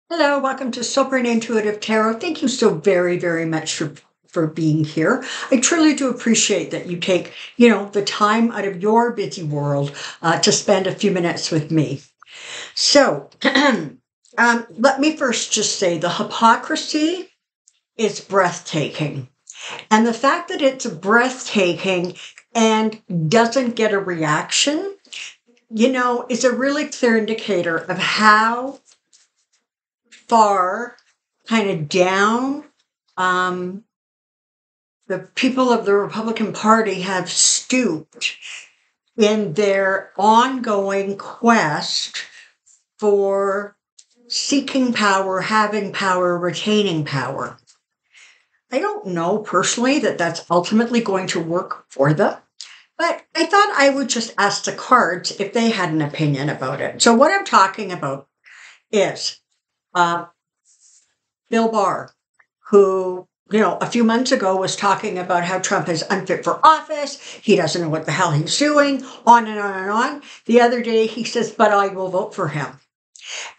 Hello, welcome to Soulprint Intuitive Tarot. Thank you so very, very much for being here. I truly do appreciate that you take, the time out of your busy world to spend a few minutes with me. So, let me first just say the hypocrisy is breathtaking. And the fact that it's breathtaking and doesn't get a reaction, is a really clear indicator of how far kind of down the people of the Republican Party have stooped in their ongoing quest for seeking power, having power, retaining power. I don't know personally that that's ultimately going to work for them, but I thought I would just ask the cards if they had an opinion about it. So what I'm talking about is Bill Barr, who, a few months ago was talking about how Trump is unfit for office. He doesn't know what the hell he's doing, on and on and on. The other day he says, but I will vote for him.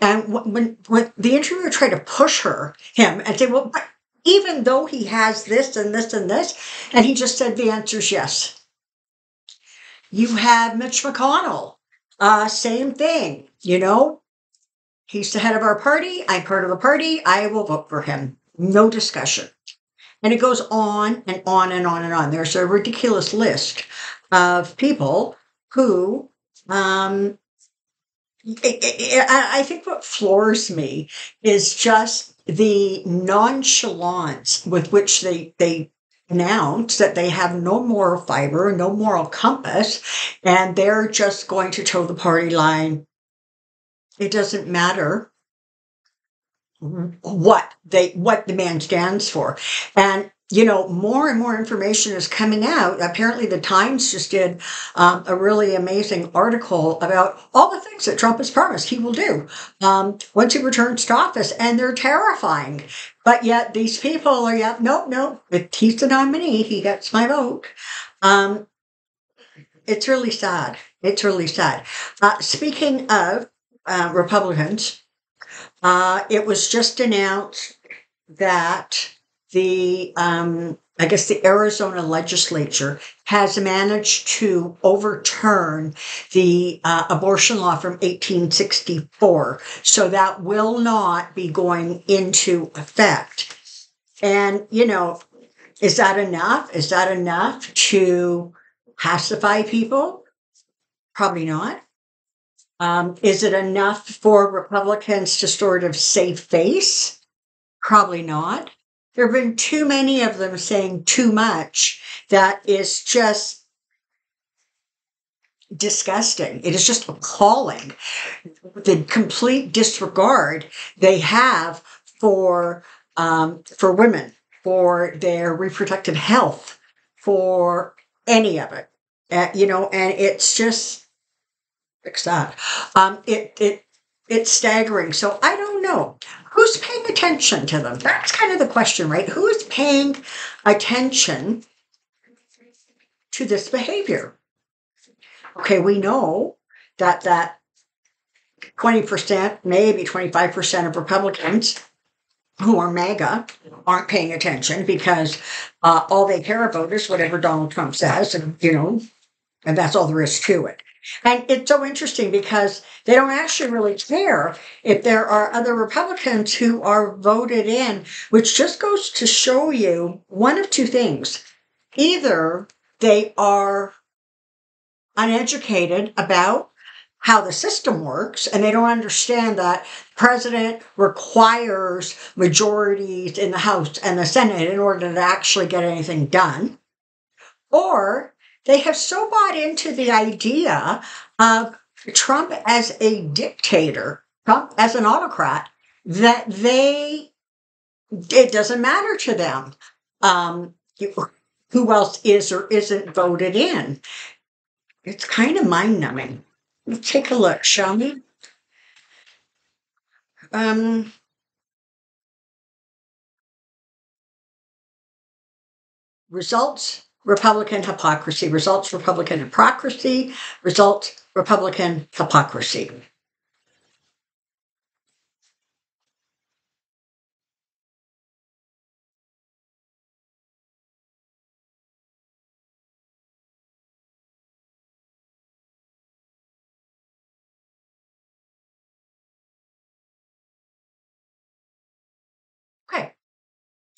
And when the interviewer tried to push him and say, well, but even though he has this and this and this, and he just said the answer is yes. You had Mitch McConnell, same thing, He's the head of our party. I'm part of the party. I will vote for him. No discussion. And it goes on and on and on and on. There's a ridiculous list of people who, I think what floors me is just the nonchalance with which they announce that they have no moral fiber, no moral compass, and they're just going to toe the party line. It doesn't matter what the man stands for. And more and more information is coming out. Apparently the Times just did a really amazing article about all the things that Trump has promised he will do once he returns to office, and they're terrifying. But yet these people are, no, if he's the nominee, he gets my vote. It's really sad. It's really sad. Speaking of Republicans, it was just announced that I guess the Arizona legislature has managed to overturn the abortion law from 1864. So that will not be going into effect. And, is that enough? Is that enough to pacify people? Probably not. Is it enough for Republicans to sort of save face? Probably not. There have been too many of them saying too much that is just disgusting. It is just appalling. The complete disregard they have for women, for their reproductive health, for any of it. And it's just fix that. It's staggering. So I don't know who's paying attention to them. That's kind of the question, right? Who is paying attention to this behavior? Okay, we know that 20%, maybe 25% of Republicans who are MAGA aren't paying attention because all they care about is whatever Donald Trump says, and that's all there is to it. And it's so interesting because they don't actually really care if there are other Republicans who are voted in, which just goes to show you one of two things. Either they are uneducated about how the system works, and they don't understand that the president requires majorities in the House and the Senate in order to actually get anything done, or they have so bought into the idea of Trump as a dictator, Trump as an autocrat, that it doesn't matter to them who else is or isn't voted in. It's kind of mind-numbing. Let's take a look, shall we? Results, Republican hypocrisy. Results, Republican hypocrisy. Results, Republican hypocrisy.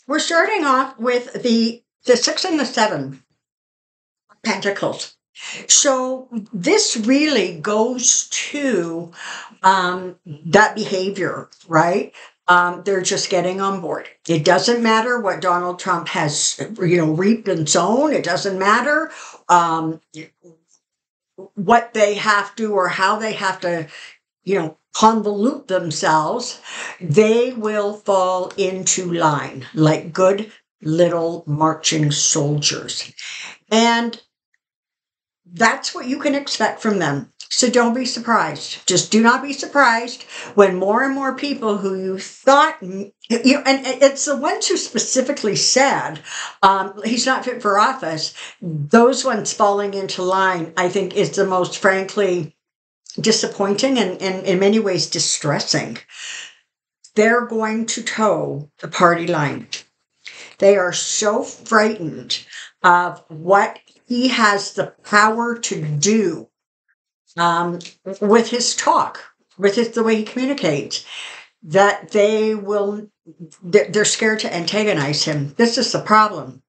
We're starting off with the 6 and the 7 pentacles. So this really goes to that behavior, right? They're just getting on board. It doesn't matter what Donald Trump has, reaped and sown. It doesn't matter what they have to or how they have to, convolute themselves. They will fall into line like good little marching soldiers. And that's what you can expect from them. So don't be surprised. Just do not be surprised when more and more people who you thought, and it's the ones who specifically said he's not fit for office, those ones falling into line, I think, is the most, frankly, disappointing and in many ways distressing. They're going to toe the party line. They are so frightened of what he has the power to do with his talk, the way he communicates, that they're scared to antagonize him. This is the problem.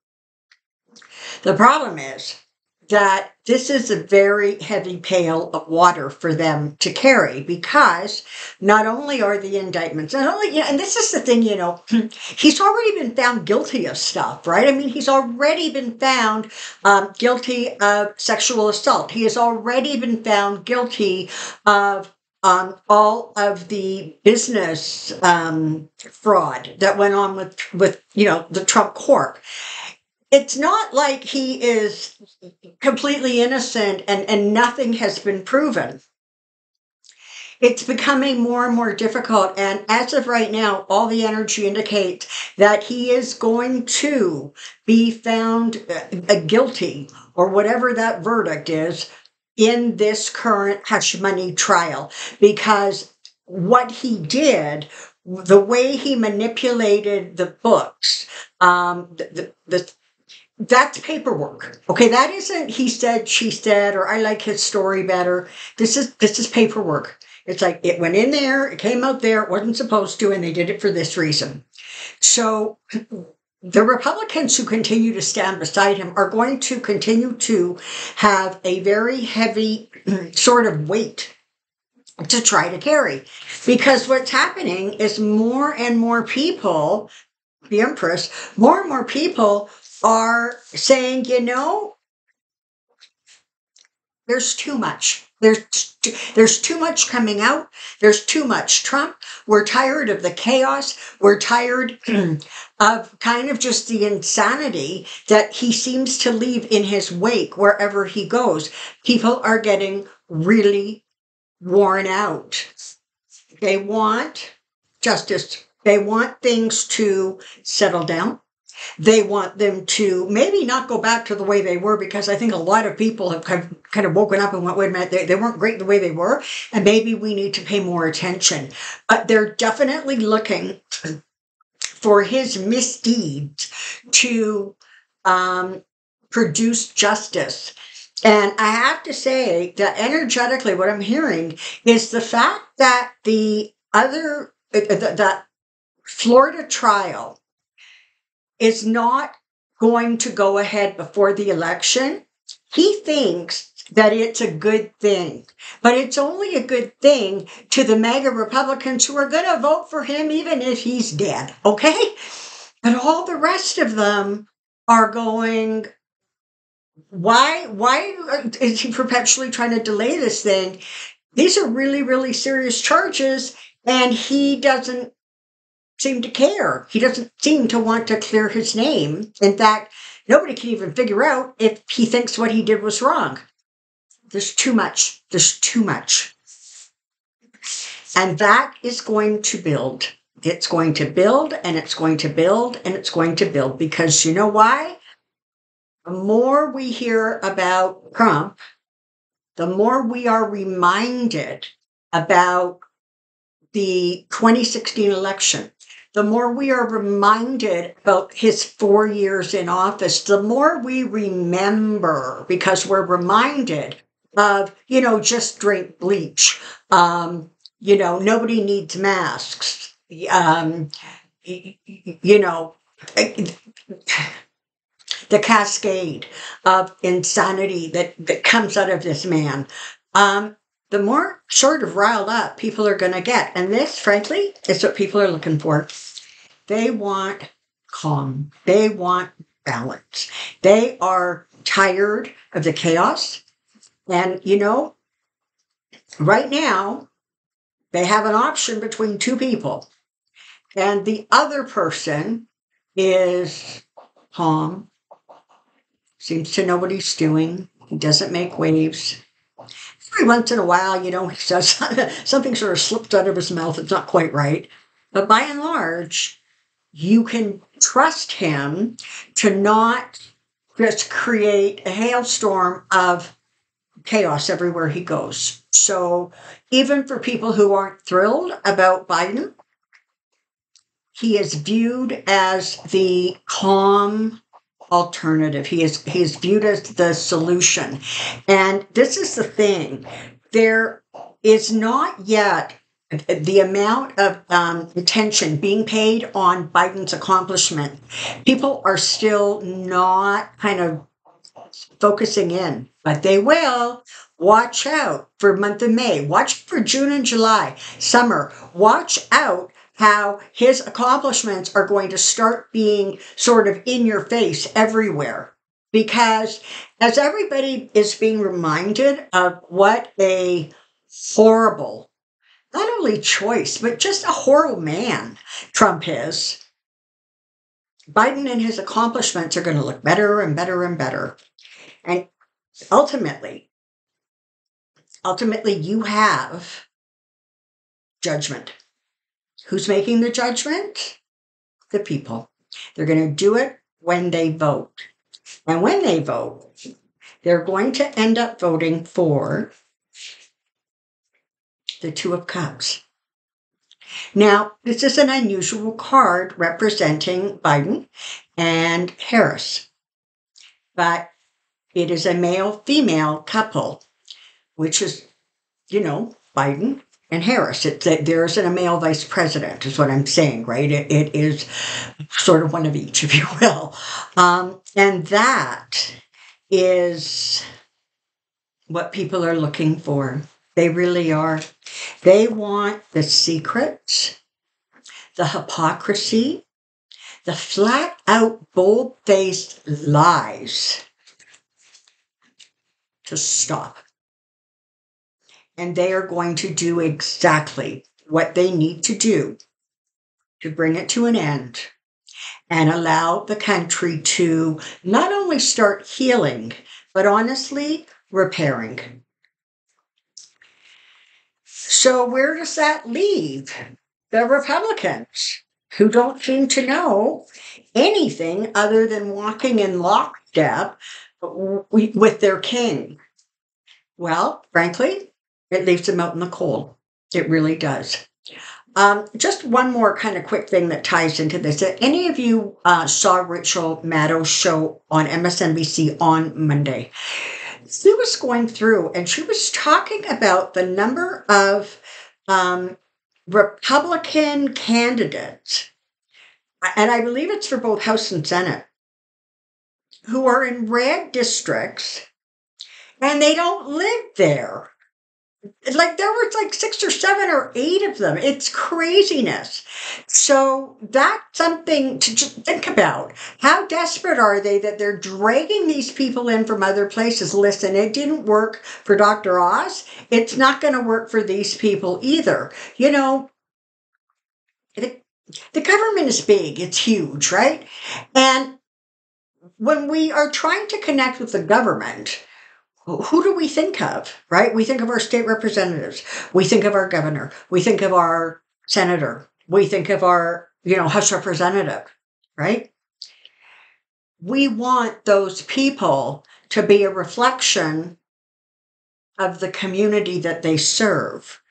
The problem is that this is a very heavy pail of water for them to carry, because not only are the indictments, not only, and this is the thing, he's already been found guilty of stuff, right? I mean, he's already been found guilty of sexual assault. He has already been found guilty of all of the business fraud that went on with the Trump Corp. It's not like he is completely innocent and nothing has been proven. It's becoming more and more difficult. And as of right now, all the energy indicates that he is going to be found guilty, or whatever that verdict is, in this current hush money trial. Because what he did, the way he manipulated the books, that's paperwork. Okay, that isn't he said, she said, or I like his story better. This is paperwork. It's like it went in there, it came out there, it wasn't supposed to, and they did it for this reason. So the Republicans who continue to stand beside him are going to continue to have a very heavy sort of weight to try to carry. Because what's happening is more and more people, the Empress, more and more people are saying, there's too much. There's too much coming out. There's too much Trump. We're tired of the chaos. We're tired of kind of just the insanity that he seems to leave in his wake wherever he goes. People are getting really worn out. They want justice. They want things to settle down. They want them to maybe not go back to the way they were, because I think a lot of people have kind of woken up and went, wait a minute, they weren't great the way they were, and maybe we need to pay more attention. But they're definitely looking for his misdeeds to produce justice. And I have to say that energetically, what I'm hearing is the fact that that Florida trial is not going to go ahead before the election. He thinks that it's a good thing, but it's only a good thing to the MAGA Republicans who are going to vote for him even if he's dead, okay? But all the rest of them are going, why is he perpetually trying to delay this thing? These are really, really serious charges, and he doesn't seem to care. He doesn't seem to want to clear his name. In fact, nobody can even figure out if he thinks what he did was wrong. There's too much. There's too much. And that is going to build. It's going to build, and it's going to build, and it's going to build. Because you know why? The more we hear about Trump, the more we are reminded about the 2016 election. The more we are reminded about his 4 years in office, the more we remember, because we're reminded of, just drink bleach. Nobody needs masks. the cascade of insanity that comes out of this man, the more sort of riled up people are going to get. And this, frankly, is what people are looking for. They want calm. They want balance. They are tired of the chaos. And, right now, they have an option between two people. And the other person is calm, seems to know what he's doing. He doesn't make waves. Every once in a while, he says something sort of slipped out of his mouth. It's not quite right. But by and large, you can trust him to not just create a hailstorm of chaos everywhere he goes. So even for people who aren't thrilled about Biden, he is viewed as the calm alternative. He is viewed as the solution. And this is the thing. There is not yet the amount of attention being paid on Biden's accomplishment. People are still not kind of focusing in, but they will. Watch out for month of May. Watch for June and July, summer. Watch out how his accomplishments are going to start being sort of in your face everywhere. Because as everybody is being reminded of what a horrible, not only choice, but just a horrible man Trump is, Biden and his accomplishments are going to look better and better and better. And ultimately, you have judgment. Who's making the judgment? The people. They're going to do it when they vote. And when they vote, they're going to end up voting for the Two of Cups. Now, this is an unusual card representing Biden and Harris. But it is a male-female couple, which is, Biden and Harris. There isn't a male vice president, is what I'm saying, right? It is sort of one of each, if you will. And that is what people are looking for. They really are. They want the secrets, the hypocrisy, the flat-out, bold-faced lies to stop. And they are going to do exactly what they need to do to bring it to an end and allow the country to not only start healing, but honestly, repairing. So where does that leave the Republicans, who don't seem to know anything other than walking in lockstep with their king? Well, frankly, it leaves them out in the cold. It really does. Just one more kind of quick thing that ties into this. Any of you saw Rachel Maddow's show on MSNBC on Monday? She was going through and she was talking about the number of Republican candidates, and I believe it's for both House and Senate, who are in red districts and they don't live there. Like there was like 6 or 7 or 8 of them. It's craziness. So that's something to just think about. How desperate are they that they're dragging these people in from other places? Listen, it didn't work for Dr. Oz. It's not going to work for these people either. The government is big. It's huge, right? And when we are trying to connect with the government, who do we think of, right? We think of our state representatives. We think of our governor. We think of our senator. We think of our, House representative, right? We want those people to be a reflection of the community that they serve.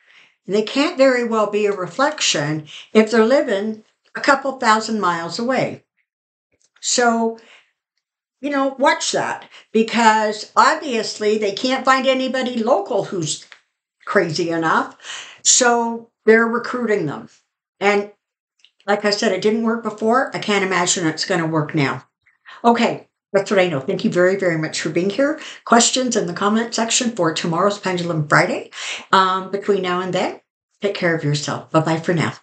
And they can't very well be a reflection if they're living a couple thousand miles away. So, watch that, because obviously they can't find anybody local who's crazy enough. So they're recruiting them. And Like I said, it didn't work before. I can't imagine it's going to work now. Okay, that's what I know. Thank you very, very much for being here. Questions in the comment section for tomorrow's Pendulum Friday. Between now and then, take care of yourself. Bye bye for now.